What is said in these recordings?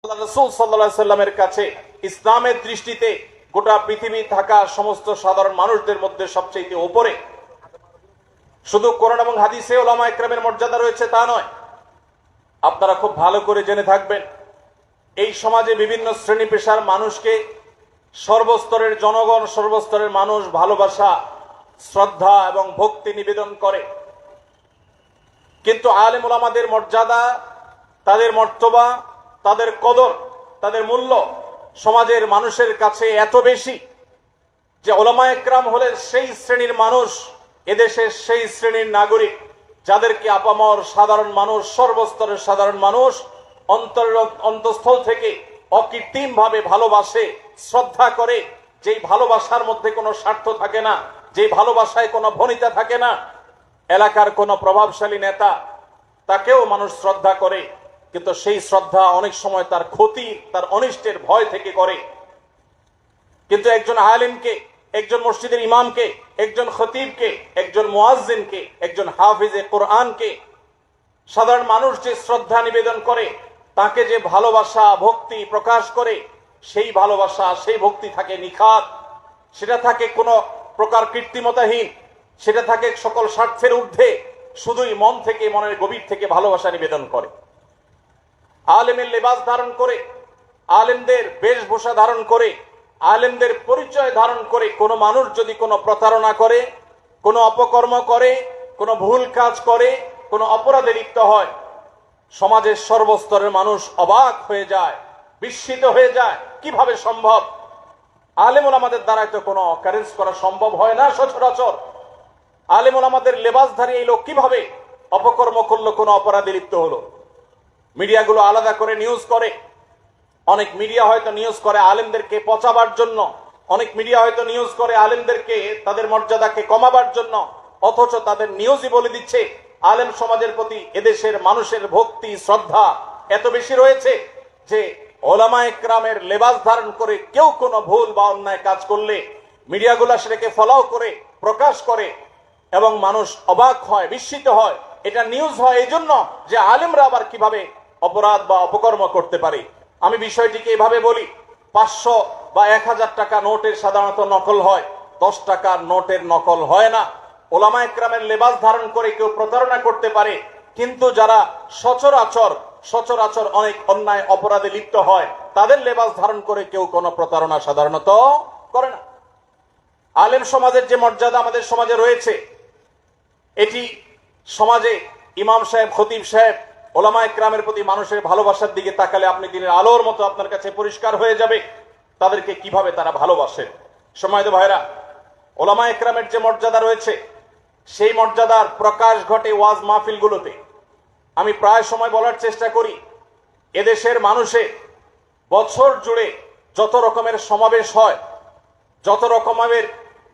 রাসূল সাল্লাল্লাহু আলাইহি সাল্লামের কাছে ইসলামের দৃষ্টিতে গোটা পৃথিবী থাকা সমস্ত সাধারণ মানুষদের মধ্যে সবচেয়ে উপরে। শুধু কোরআন এবং হাদিসে উলামায়ে কেরামের মর্যাদা রয়েছে তা নয়, আপনারা খুব ভালো করে জেনে থাকবেন এই সমাজে বিভিন্ন শ্রেণী পেশার মানুষকে সর্বস্তরের জনগণ, সর্বস্তরের মানুষ ভালোবাসা, শ্রদ্ধা এবং ভক্তি নিবেদন করে। কিন্তু আলেম ওলামাদের মর্যাদা, তাদের মর্তবা, তাদের কদর, তাদের মূল্য সমাজের মানুষের কাছে এত বেশি যে ওলামায়ে কেরাম হলেন সেই শ্রেণীর মানুষ, এদেশের সেই শ্রেণীর নাগরিক যাদেরকে আপামর সাধারণ মানুষ, সর্বস্তরের সাধারণ মানুষ অন্তঃস্থল থেকে অকৃত্রিম ভাবে ভালোবাসে, শ্রদ্ধা করে। যেই ভালোবাসার মধ্যে কোনো স্বার্থ থাকে না, যেই ভালোবাসায় কোনো ভনিতা থাকে না। এলাকার কোনো প্রভাবশালী নেতা, তাকেও মানুষ শ্রদ্ধা করে, কিন্তু সেই শ্রদ্ধা অনেক সময় তার ক্ষতি, তার অনিষ্টের ভয় থেকে করে। কিন্তু একজন আলেমকে, একজন মসজিদের ইমামকে, একজন খতিবকে, একজন মুয়াজ্জিনকে, একজন হাফিজে কোরআনকে সাধারণ মানুষ যে শ্রদ্ধা নিবেদন করে, তাকে যে ভালোবাসা ভক্তি প্রকাশ করে, সেই ভালোবাসা সেই ভক্তি থাকে নিখাত, সেটা থাকে কোনো প্রকার কৃত্রিমতাহীন, সেটা থাকে সকল স্বার্থের ঊর্ধ্বে, শুধুই মন থেকে, মনের গভীর থেকে ভালোবাসা নিবেদন করে। আলেমের লেবাস ধারণ করে, আলেমদের বেশভূষা ধারণ করে, আলেমদের পরিচয় ধারণ করে কোনো মানুষ যদি কোনো প্রতারণা করে, কোনো অপকর্ম করে, কোনো ভুল কাজ করে, কোনো অপরাধে লিপ্ত হয়, সমাজের সর্বস্তরের মানুষ অবাক হয়ে যায়, বিস্মিত হয়ে যায়। কিভাবে সম্ভব? আলেম ওলামাদের দ্বারাই তো কোনো অকারেন্স করা সম্ভব হয় না সচরাচর। আলেম ওলামাদের লেবাসধারী এই লোক কিভাবে অপকর্ম করলো, কোনো অপরাধে লিপ্ত হলো? মিডিয়াগুলো আলাদা করে নিউজ করে। অনেক মিডিয়া হয়তো নিউজ করে আলেমদেরকে পচাবার জন্য, অনেক মিডিয়া হয়তো নিউজ করে আলেমদেরকে তাদের মর্যাদাকে কমাবার জন্য, অথচ তাদের নিউজই বলে দিচ্ছে আলেম সমাজের প্রতি এদেশের মানুষের ভক্তি শ্রদ্ধা এত বেশি রয়েছে যে ওলামায়ে কেরামের লেবাস ধারণ করে কেউ কোনো ভুল বা অন্যায় কাজ করলে মিডিয়াগুলো সেটাকে ফলো করে প্রকাশ করে এবং মানুষ অবাক হয়, বিস্মিত হয়। এটা নিউজ হয় এই জন্য যে আলেমরা আবার কিভাবে অপরাধ বা অপকর্ম করতে পারে। আমি বিষয়টিকে এভাবে বলি, 500 বা 1000 টাকা নোটের সাধারণত নকল হয়, 10 টাকার নোটের নকল হয় না। ওলামায়ে কেরামের লেবাস ধারণ করে কেউ প্রতারণা করতে পারে, কিন্তু যারা সচরাচর অনেক অন্যায় অপরাধে লিপ্ত হয়, তাদের লেবাস ধারণ করে কেউ কোনো প্রতারণা সাধারণত করে না। আলেম সমাজের যে মর্যাদা আমাদের সমাজে রয়েছে, এটি সমাজে ইমাম সাহেব, খতিব সাহেব, ওলামায়ে কেরামের প্রতি মানুষের ভালোবাসার দিকে তাকালে আপনি দিনের আলোর মতো আপনার কাছে পরিষ্কার হয়ে যাবে তাদেরকে কিভাবে তারা ভালোবাসে। সম্মানিত ভাইরা, ওলামায়ে কেরামের যে মর্যাদা রয়েছে, সেই মর্যাদার প্রকাশ ঘটে ওয়াজ মাহফিলগুলোতে। আমি প্রায় সময় বলার চেষ্টা করি, এদেশের মানুষের বছর জুড়ে যত রকমের সমাবেশ হয়, যত রকমের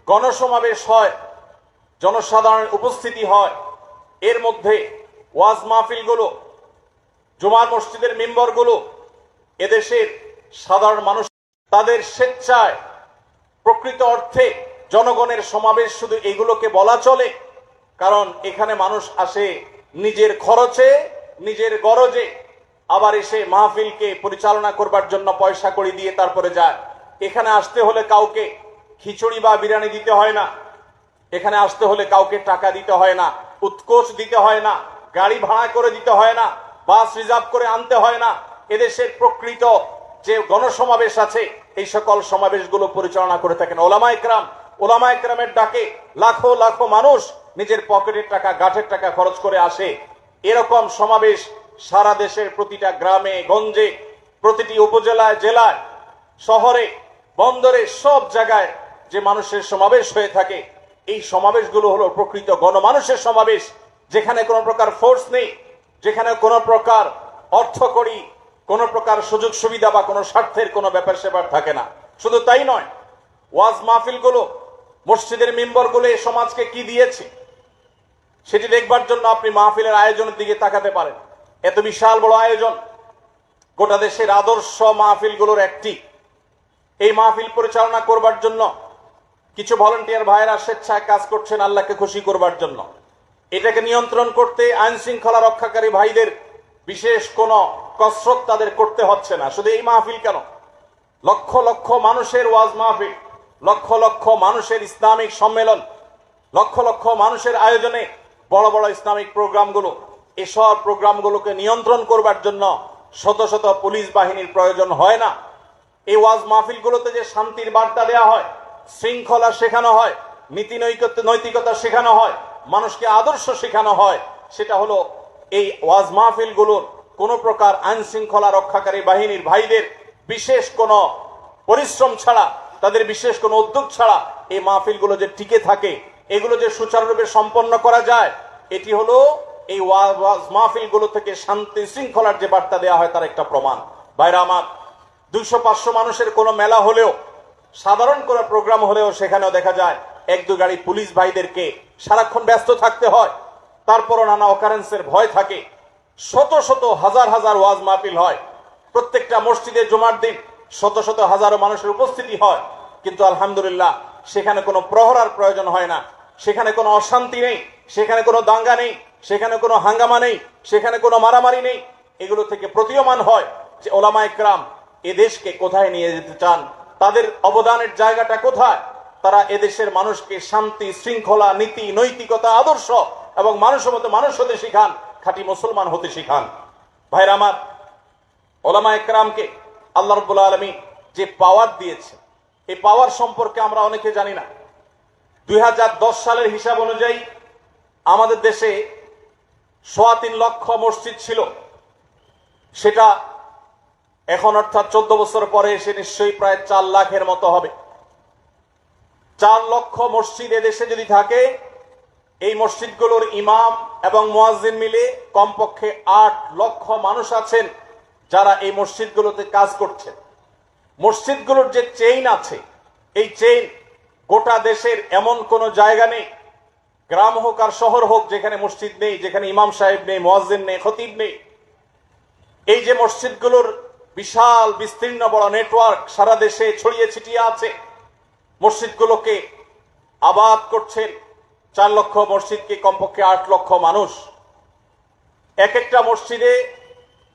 গণসমাবেশ হয়, জনসাধারণের উপস্থিতি হয়, এর মধ্যে ওয়াজ মাহফিলগুলো, জুমার মসজিদের মিম্বরগুলো এদেশের সাধারণ মানুষ তাদের স্বেচ্ছায় প্রকৃত অর্থে জনগণের সমাবেশ শুধু এগুলোকে বলা চলে, কারণ এখানে মানুষ আসে নিজের খরচে, নিজের গরজে, আবার এসে মাহফিলকে পরিচালনা করবার জন্য পয়সা কড়ি দিয়ে তারপরে যায়। এখানে আসতে হলে কাউকে খিচুড়ি বা বিরিয়ানি দিতে হয় না, এখানে আসতে হলে কাউকে টাকা দিতে হয় না, উৎকোচ দিতে হয় না, গাড়ি ভাড়া করে দিতে হয় না, বাস রিজার্ভ করে আনতে হয় না। এদেশের প্রকৃত যে গণসমাবেশ আছে, এই সকল সমাবেশগুলো পরিচালনা করে থাকেন ওলামায়ে কেরাম। ওলামায়ে কেরামের ডাকে লাখো লাখো মানুষ নিজের পকেটের টাকা, গাঁটের টাকা খরচ করে আসে। এরকম সমাবেশ সারা দেশের প্রতিটা গ্রামে গঞ্জে, প্রতিটি উপজেলায়, জেলায়, শহরে, বন্দরে, সব জায়গায় যে মানুষের সমাবেশ হয়ে থাকে, এই সমাবেশগুলো হলো প্রকৃত গণমানুষের সমাবেশ, যেখানে কোনো প্রকার ফোর্স নেই, যেখানে কোনো প্রকার অর্থকড়ি, কোনো প্রকার সুযোগ সুবিধা বা কোনো স্বার্থের কোনো ব্যাপার স্যাপার থাকে না। শুধু তাই নয়, ওয়াজ মাহফিলগুলো, মসজিদের মিম্বরগুলো এই সমাজকে কি দিয়েছে সেটি দেখবার জন্য আপনি মাহফিলের আয়োজনের দিকে তাকাতে পারেন। এত বিশাল বড় আয়োজন, গোটা দেশের আদর্শ মাহফিলগুলোর একটি। এই মাহফিল পরিচালনা করবার জন্য কিছু ভলান্টিয়ার ভাইয়েরা স্বেচ্ছায় কাজ করছেন আল্লাহকে খুশি করবার জন্য। এটাকে নিয়ন্ত্রণ করতে আইন শৃঙ্খলা রক্ষাকারী ভাইদের বিশেষ কোনো কসরত তাদের করতে হচ্ছে না। শুধু এই মাহফিল কেন, লক্ষ লক্ষ মানুষের ওয়াজ মাহফিল, লক্ষ লক্ষ মানুষের ইসলামিক সম্মেলন, লক্ষ লক্ষ মানুষের আয়োজনে বড় বড় ইসলামিক প্রোগ্রামগুলো, এসব প্রোগ্রামগুলোকে নিয়ন্ত্রণ করবার জন্য শত শত পুলিশ বাহিনীর প্রয়োজন হয় না। এই ওয়াজ মাহফিলগুলোতে যে শান্তির বার্তা দেওয়া হয়, শৃঙ্খলা শেখানো হয়, নীতি নৈতিকতা শেখানো হয়, মানুষকে আদর্শ শেখানো হয়, সেটা হলো এই ওয়াজ মাহফিলগুলোর কোনো প্রকার আইন শৃঙ্খলা রক্ষাকারী বাহিনীর ভাইদের বিশেষ কোনো পরিশ্রম ছাড়া, তাদের বিশেষ কোনো উদ্যোগ ছাড়া এই মাহফিলগুলো যে টিকে থাকে, এগুলো যে সুচারুরূপে সম্পন্ন করা যায়, এটি হলো এই ওয়াজ মাহফিলগুলো থেকে শান্তি শৃঙ্খলার যে বার্তা দেওয়া হয় তার একটা প্রমাণ। ভাইরা আমার, 200-500 মানুষের কোনো মেলা হলেও, সাধারণ কোনো প্রোগ্রাম হলেও সেখানেও দেখা যায় 1-2 গাড়ি পুলিশ ভাইদেরকে সারাক্ষণ ব্যস্ত থাকতে হয়। তারপরও নানা অকারেন্সের ভয় থাকে। শত শত হাজার হাজার ওয়াজ মাহফিল হয়, প্রত্যেকটা মসজিদে জুমার দিন শত শত হাজারো মানুষের উপস্থিতি হয়, কিন্তু আলহামদুলিল্লাহ সেখানে কোনো প্রহরার প্রয়োজন হয় না, সেখানে কোনো অশান্তি নেই, সেখানে কোনো দাঙ্গা নেই, সেখানে কোনো হাঙ্গামা নেই, সেখানে কোনো মারামারি নেই। এগুলো থেকে প্রতীয়মান হয় যে ওলামায়ে কেরাম এ দেশকে কোথায় নিয়ে যেতে চান, তাদের অবদানের জায়গাটা কোথায়। তারা এদেশের মানুষকে শান্তি শৃঙ্খলা, নীতি নৈতিকতা, আদর্শ এবং মানুষের মতো মানুষ হতে শিখান, খাঁটি মুসলমান হতে শিখান। ভাইরা আমার, ওলামায়ে কেরামকে আল্লাহ রাব্বুল আলামিন যে পাওয়ার দিয়েছে, এই পাওয়ার সম্পর্কে আমরা অনেকে জানি না। 2010 সালের হিসাব অনুযায়ী আমাদের দেশে 3.25 লক্ষ মসজিদ ছিল। সেটা এখন অর্থাৎ 14 বছর পরে এসে নিশ্চয়ই প্রায় 4 লাখের মতো হবে। 4 লক্ষ মসজিদ এদেশে যদি থাকে, এই মসজিদগুলোর ইমাম এবং মুয়াজ্জিন মিলে কমপক্ষে 8 লক্ষ মানুষ আছেন যারা এই মসজিদগুলোতে কাজ করছেন। মসজিদগুলোর যে চেইন আছে, এই চেইন গোটা দেশের এমন কোনো জায়গা নেই, গ্রাম হোক আর শহর হোক, যেখানে মসজিদ নেই, যেখানে ইমাম সাহেব নেই, মুয়াজ্জিন নেই, খতিব নেই। এই যে মসজিদগুলোর বিশাল বিস্তীর্ণ বড় নেটওয়ার্ক সারা দেশে ছড়িয়ে ছিটিয়ে আছে, মসজিদগুলোকে আবাদ করছেন 4 লক্ষ মসজিদকে কমপক্ষে 8 লক্ষ মানুষ। এক একটা মসজিদে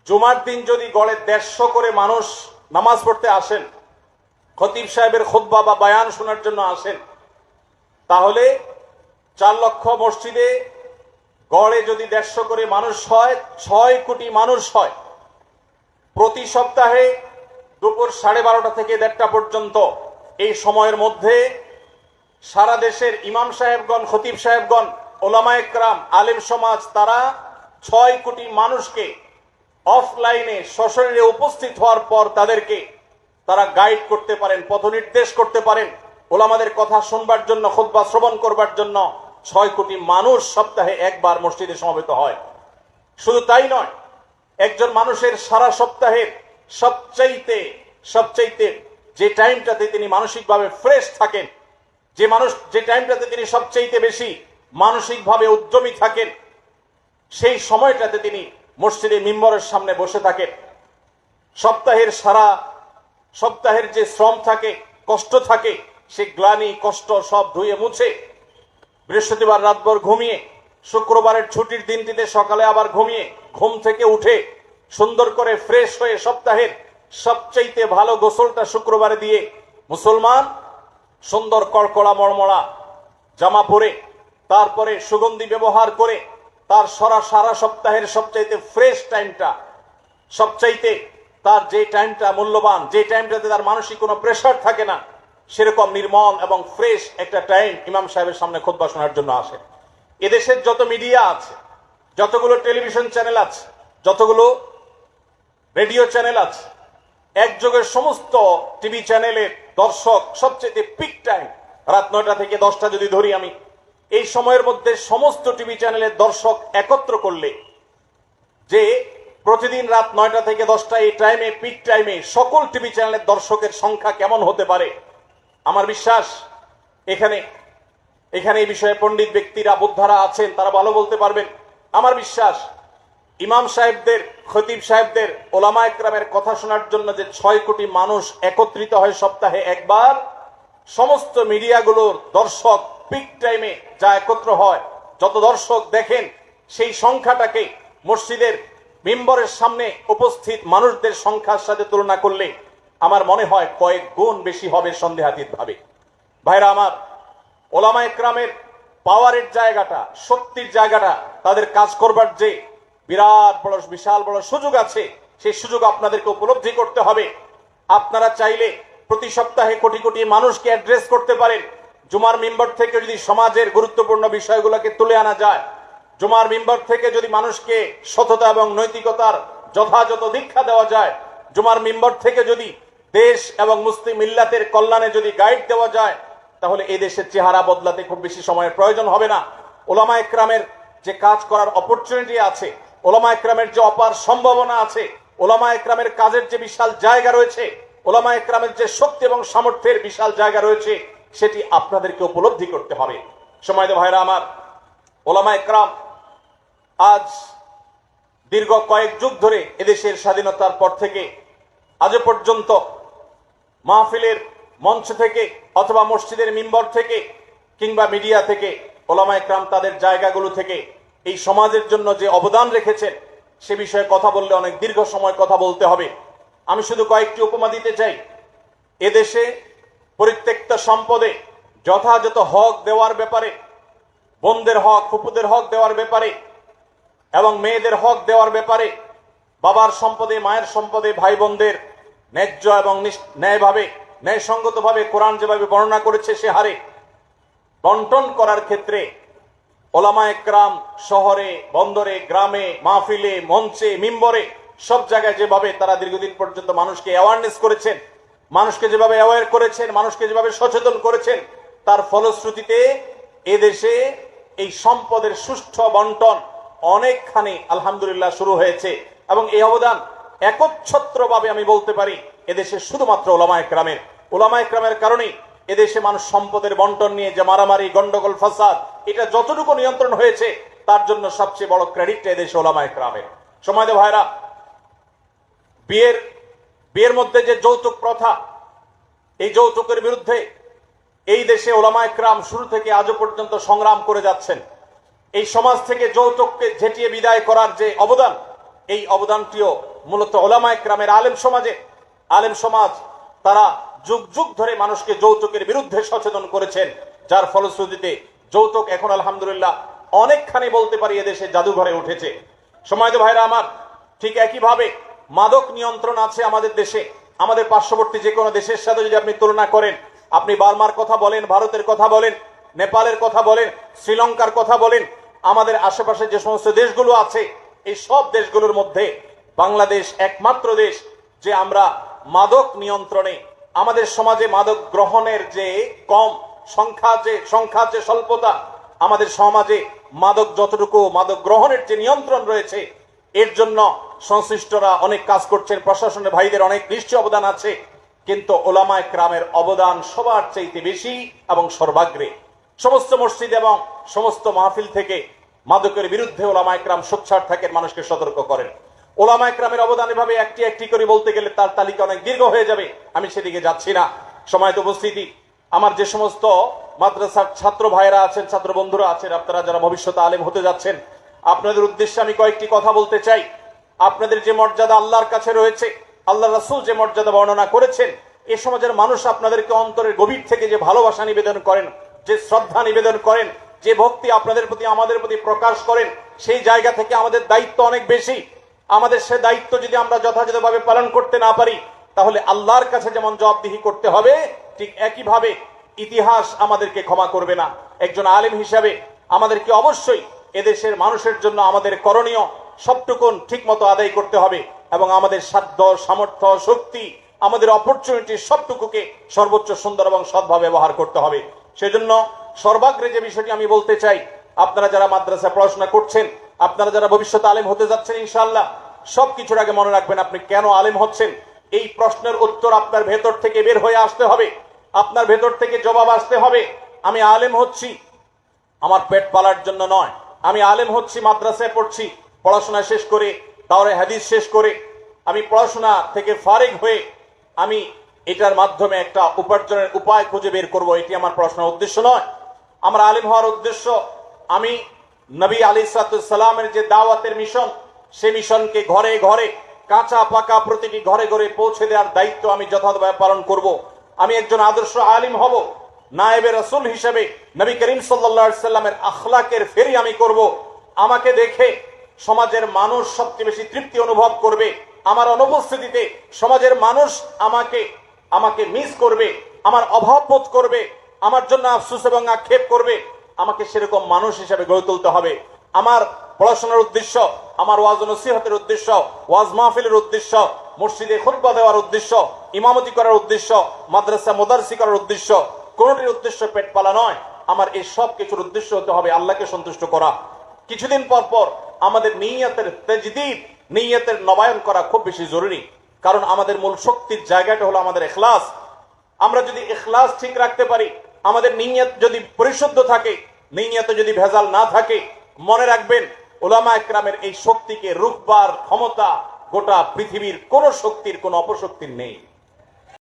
জুমার দিন যদি গড়ে 150 করে মানুষ নামাজ পড়তে আসেন, খতিব সাহেবের খুতবা বা বয়ান শোনার জন্য আসেন, তাহলে 4 লক্ষ মসজিদে গড়ে যদি 150 করে মানুষ হয়, 6 কোটি মানুষ হয়। প্রতি সপ্তাহে দুপুর 12:30 থেকে 1:30 পর্যন্ত এই সময়ের মধ্যে সারা দেশের ইমাম সাহেবগণ, খতিব সাহেবগণ, ওলামায়ে কেরাম, আলেম সমাজ, তারা 6 কোটি মানুষকে অফলাইনে সশরীরে উপস্থিত হওয়ার পর তাদেরকে তারা গাইড করতে পারেন, পথ নির্দেশ করতে পারেন। ওলামাদের কথা শুনবার জন্য, খুতবা শ্রবণ করবার জন্য 6 কোটি মানুষ সপ্তাহে একবার মসজিদে সমবেত হয়। শুধু তাই নয়, একজন মানুষের সারা সপ্তাহের সবচাইতে যে টাইমটাতে তিনি মানসিকভাবে ফ্রেশ থাকেন, যে টাইমটাতে তিনি সবচাইতে বেশি মানসিকভাবে উদ্যমী থাকেন, সেই সময়টাতে তিনি মসজিদে মিম্বরের সামনে বসে থাকেন। সপ্তাহের যে শ্রম থাকে, কষ্ট থাকে, সে গ্লানি কষ্ট সব ধুয়ে মুছে বৃহস্পতিবার রাতভর ঘুমিয়ে, শুক্রবারের ছুটির দিনটিতে সকালে আবার ঘুমিয়ে, ঘুম থেকে উঠে সুন্দর করে ফ্রেশ হয়ে সপ্তাহের সবচাইতে ভালো গোসলটা শুক্রবারে দিয়ে মুসলমান সুন্দর কড়কড়া মড়মড়া জামা পরে, তারপরে সুগন্ধি ব্যবহার করে তার সারা সপ্তাহের সবচাইতে ফ্রেশ টাইমটা, সবচাইতে তার যে টাইমটা মূল্যবান, যে টাইমটাতে তার মানসিক কোনো প্রেশার থাকে না, সেরকম নির্মল এবং ফ্রেশ একটা টাইম ইমাম সাহেবের সামনে খুতবা শোনার জন্য আসে। এদেশের যত মিডিয়া আছে, যতগুলো টেলিভিশন চ্যানেল আছে, যতগুলো রেডিও চ্যানেল আছে, একযোগে সমস্ত টিভি চ্যানেলের দর্শক সবচেয়ে পিক টাইম রাত 9টা থেকে 10টা যদি ধরি আমি, এই সময়ের মধ্যে সমস্ত টিভি চ্যানেলের দর্শক একত্র করলে যে প্রতিদিন রাত 9টা থেকে 10টা এই টাইমে, পিক টাইমে সকল টিভি চ্যানেলের দর্শকের সংখ্যা কেমন হতে পারে, আমার বিশ্বাস এখানে এই বিষয়ে পণ্ডিত ব্যক্তিরা, বোদ্ধারা আছেন, তারা ভালো বলতে পারবেন। আমার বিশ্বাস ইমাম সাহেবদের, খতিব সাহেবদের, ওলামায়ে কেরামের কথা শোনার জন্য যে 6 কোটি মানুষ একত্রিত হয় সপ্তাহে একবার, সমস্ত মিডিয়াগুলোর দর্শক পিক টাইমে যা একত্র হয়, যত দর্শক দেখেন, সেই সংখ্যাটাকে মসজিদের মিম্বরের সামনে উপস্থিত মানুষদের সংখ্যার সাথে তুলনা করলে আমার মনে হয় কয়েক গুণ বেশি হবে সন্দেহাতীত ভাবে। ভাইরা আমার, ওলামা একরামের পাওয়ারের জায়গাটা, শক্তির জায়গাটা, তাদের কাজ করবার যে বিরাট বড় বিশাল বড় সুযোগ আছে, সেই সুযোগ আপনাদেরকে উপলব্ধি করতে হবে। আপনারা চাইলে প্রতি সপ্তাহে কোটি কোটি মানুষকে অ্যাড্রেস করতে পারেন। জুমার মিম্বর থেকে যদি সমাজের গুরুত্বপূর্ণ বিষয়গুলোকে তুলে আনা যায়, জুমার মিম্বর থেকে যদি মানুষকে সততা এবং নৈতিকতার যথাযথ দীক্ষা দেওয়া যায়, জুমার মিম্বর থেকে যদি দেশ এবং মুসলিম মিল্লাতের কল্যাণে যদি গাইড দেওয়া যায়, তাহলে এই দেশের চেহারা বদলাতে খুব বেশি সময়ের প্রয়োজন হবে না। ওলামা একরামের যে কাজ করার অপরচুনিটি আছে, ওলামা একরামের যে অপার সম্ভাবনা আছে, ওলামা একরামের কাজের যে বিশাল জায়গা রয়েছে, ওলামা একরামের যে শক্তি এবং সামর্থ্যের বিশাল জায়গা রয়েছে, সেটি আপনাদেরকে উপলব্ধি করতে হবে। সময়ত ভাইরা আমার, ওলামা একরাম আজ দীর্ঘ কয়েক যুগ ধরে এদেশের স্বাধীনতার পর থেকে আজ পর্যন্ত মাহফিলের মঞ্চ থেকে অথবা মসজিদের মিম্বর থেকে কিংবা মিডিয়া থেকে ওলামা একরাম তাদের জায়গাগুলো থেকে এই সমাজের জন্য যে অবদান রেখেছেন, সে বিষয়ে কথা বললে অনেক দীর্ঘ সময় কথা বলতে হবে। আমি শুধু কয়েকটি উপমা দিতে চাই। এদেশে পরিত্যক্ত সম্পদে যথাযথ হক দেওয়ার ব্যাপারে, বোনদের হক, ফুপুদের হক দেওয়ার ব্যাপারে এবং মেয়েদের হক দেওয়ার ব্যাপারে, বাবার সম্পদে, মায়ের সম্পদে ভাই বোনদের ন্যায্য এবং ন্যায়ভাবে, ন্যায়সঙ্গতভাবে কোরআন যেভাবে বর্ণনা করেছে সে হারে বন্টন করার ক্ষেত্রে ওলামা একরাম শহরে, বন্দরে, গ্রামে, মাহফিলে, মঞ্চে, মিম্বরে, সব জায়গায় যেভাবে তারা দীর্ঘদিন পর্যন্ত মানুষকে অ্যাওয়ারনেস করেছেন, মানুষকে যেভাবে অ্যাওয়ার করেছেন, মানুষকে যেভাবে সচেতন করেছেন, তার ফলশ্রুতিতে এদেশে এই সম্পদের সুষ্ঠু বন্টন অনেকখানি আলহামদুলিল্লাহ শুরু হয়েছে। এবং এই অবদান একচ্ছত্রভাবে আমি বলতে পারি এদেশে শুধুমাত্র ওলামা একরামের। ওলামা একরামের কারণেই এদেশে মানুষ সম্পদের বন্টন নিয়ে যে মারামারি, গন্ডগোল, ফাসাদ, এটা যতটুকু নিয়ন্ত্রণ হয়েছে, তার জন্য সবচেয়ে বড় ক্রেডিটটা এদেশে ওলামা একরামের। সময়ত ভাইরা, বিয়ের মধ্যে যে যৌতুক প্রথা, এই যৌতুকের বিরুদ্ধে এই দেশে ওলামা একরাম শুরু থেকে আজও পর্যন্ত সংগ্রাম করে যাচ্ছেন। এই সমাজ থেকে যৌতুককে ঝেঁটিয়ে বিদায় করার যে অবদান, এই অবদানটিও মূলত ওলামা একরামের আলেম সমাজ তারা যুগ যুগ ধরে মানুষকে যৌতুকের বিরুদ্ধে সচেতন করেছেন, যার ফলশ্রুতিতে যৌতুক এখন আলহামদুলিল্লাহ অনেকখানি বলতে পারি এদেশে জাদুঘরে উঠেছে। সময়ত ভাইরা আমার, ঠিক একইভাবে মাদক নিয়ন্ত্রণ আছে আমাদের দেশে। আমাদের পার্শ্ববর্তী যে কোনো দেশের সাথে যদি আপনি তুলনা করেন, আপনি বার্মার কথা বলেন, ভারতের কথা বলেন, নেপালের কথা বলেন, শ্রীলঙ্কার কথা বলেন, আমাদের আশেপাশে যে সমস্ত দেশগুলো আছে, এই সব দেশগুলোর মধ্যে বাংলাদেশ একমাত্র দেশ যে আমরা মাদক নিয়ন্ত্রণে, আমাদের সমাজে মাদক গ্রহণের যে কম সংখ্যা যে স্বল্পতা, আমাদের সমাজে মাদক যতটুকু মাদক গ্রহণের যে নিয়ন্ত্রণ রয়েছে, এর জন্য সংশ্লিষ্টরা অনেক কাজ করছেন, প্রশাসনের ভাইদের অনেক নিশ্চয় অবদান আছে, কিন্তু ওলামা একরামের অবদান সবার চাইতে বেশি এবং সর্বাগ্রে। সমস্ত মসজিদ এবং সমস্ত মাহফিল থেকে মাদকের বিরুদ্ধে ওলামা একরাম সোচ্চার থাকেন, মানুষকে সতর্ক করেন। ওলামা একরামের অবদান এভাবে একটি একটি করে বলতে গেলে তার তালিকা অনেক দীর্ঘ হয়ে যাবে, আমি সেদিকে যাচ্ছি না। সময়ত উপস্থিতি, আমার যে সমস্ত মাদ্রাসার ছাত্র ভাইরা আছেন, ছাত্র বন্ধুরা আছেন, আপনারা যারা ভবিষ্যতে আলেম হতে যাচ্ছেন, আপনাদের উদ্দেশ্যে আমি কয়েকটি কথা বলতে চাই। আপনাদের যে মর্যাদা আল্লাহর কাছে রয়েছে, আল্লাহ রাসূল যে মর্যাদা বর্ণনা করেছেন, এ সমাজের মানুষ আপনাদেরকে অন্তরের গভীর থেকে যে ভালোবাসা নিবেদন করেন, যে শ্রদ্ধা নিবেদন করেন, যে ভক্তি আপনাদের প্রতি আমাদের প্রতি প্রকাশ করেন, সেই জায়গা থেকে আমাদের দায়িত্ব অনেক বেশি। আমাদের সে দায়িত্ব যদি আমরা যথাযথভাবে পালন করতে না পারি, তাহলে আল্লাহর কাছে যেমন জবাবদিহি করতে হবে, ঠিক একইভাবে ইতিহাস আমাদেরকে ক্ষমা করবে না। একজন আলেম হিসাবে আমাদেরকে অবশ্যই এদেশের মানুষের জন্য আমাদের করণীয় সবটুকুন ঠিক মতো আদায় করতে হবে এবং আমাদের সাধ্য, সামর্থ্য, শক্তি, আমাদের অপরচুনিটি সবটুকুকে সর্বোচ্চ সুন্দর এবং সৎভাবে ব্যবহার করতে হবে। সেজন্য সর্বাগ্রে যে বিষয়টি আমি বলতে চাই, আপনারা যারা মাদ্রাসায় পড়াশোনা করছেন, আপনারা যারা ভবিষ্যতে আলেম হতে যাচ্ছেন, ইনশাআল্লাহ সবকিছুর আগে মনে রাখবেন আপনি কেন আলেম হচ্ছেন। এই প্রশ্নের উত্তর আপনার ভেতর থেকে বের হয়ে আসতে হবে, আপনার ভেতর থেকে জবাব আসতে হবে। আমি আলেম হচ্ছি আমার পেট পালার জন্য নয়, আমি আলেম হচ্ছি মাদ্রাসায় পড়ছি, পড়াশোনা শেষ করে, দাওরায়ে হাদিস শেষ করে আমি পড়াশোনা থেকে ফারিগ হয়ে আমি এটার মাধ্যমে একটা উপার্জনের উপায় খুঁজে বের করব, এটি আমার পড়াশোনার উদ্দেশ্য নয়। আমার আলেম হওয়ার উদ্দেশ্য, আমি নবী আলাইহিস সালামের যে দাওয়াতের মিশন, সে মিশনকে ঘরে ঘরে, কাঁচা পাকা প্রতিটি ঘরে ঘরে পৌঁছে দেওয়ার দায়িত্ব আমি যথাযথভাবে পালন করব। আমি একজন আদর্শ আলিম হব, নায়েবে রাসূল হিসেবে নবী করিম সাল্লাল্লাহু আলাইহি সাল্লামের আখলাকের ফেরি আমি করব। আমাকে দেখে সমাজের মানুষ সবচেয়ে বেশি তৃপ্তি অনুভব করবে। আমার অনুপস্থিতিতে সমাজের মানুষ আমাকে মিস করবে, আমার অভাব বোধ করবে, আমার জন্য আফসোস এবং আক্ষেপ করবে। আমাকে সেরকম মানুষ হিসেবে গড়ে তুলতে হবে। আমার পড়াশোনার উদ্দেশ্য, আমার ওয়াজ নসিহতের উদ্দেশ্য, ওয়াজ মাহফিলের উদ্দেশ্য, মসজিদে খুতবা দেওয়ার উদ্দেশ্য, ইমামতি করার উদ্দেশ্য, মাদ্রাসা মুদাররিসি করার উদ্দেশ্য, কোনটির উদ্দেশ্য পেট পালা নয়। আমার এই সব কিছুর উদ্দেশ্য হতে হবে আল্লাহকে সন্তুষ্ট করা। কিছুদিন পর পর আমাদের নিয়তের তাজদীদ, নিয়তের নবায়ন করা খুব বেশি জরুরি। কারণ আমাদের মূল শক্তির জায়গাটা হলো আমাদের ইখলাস। আমরা যদি ইখলাস ঠিক রাখতে পারি, আমাদের নিয়ত যদি পরিশুদ্ধ থাকে, নিয়তে যদি ভেজাল না থাকে, মনে রাখবেন উলামা একরামের এই শক্তিকে রুখবার ক্ষমতা গোটা পৃথিবীর কোন শক্তির, কোন অপশক্তির নেই।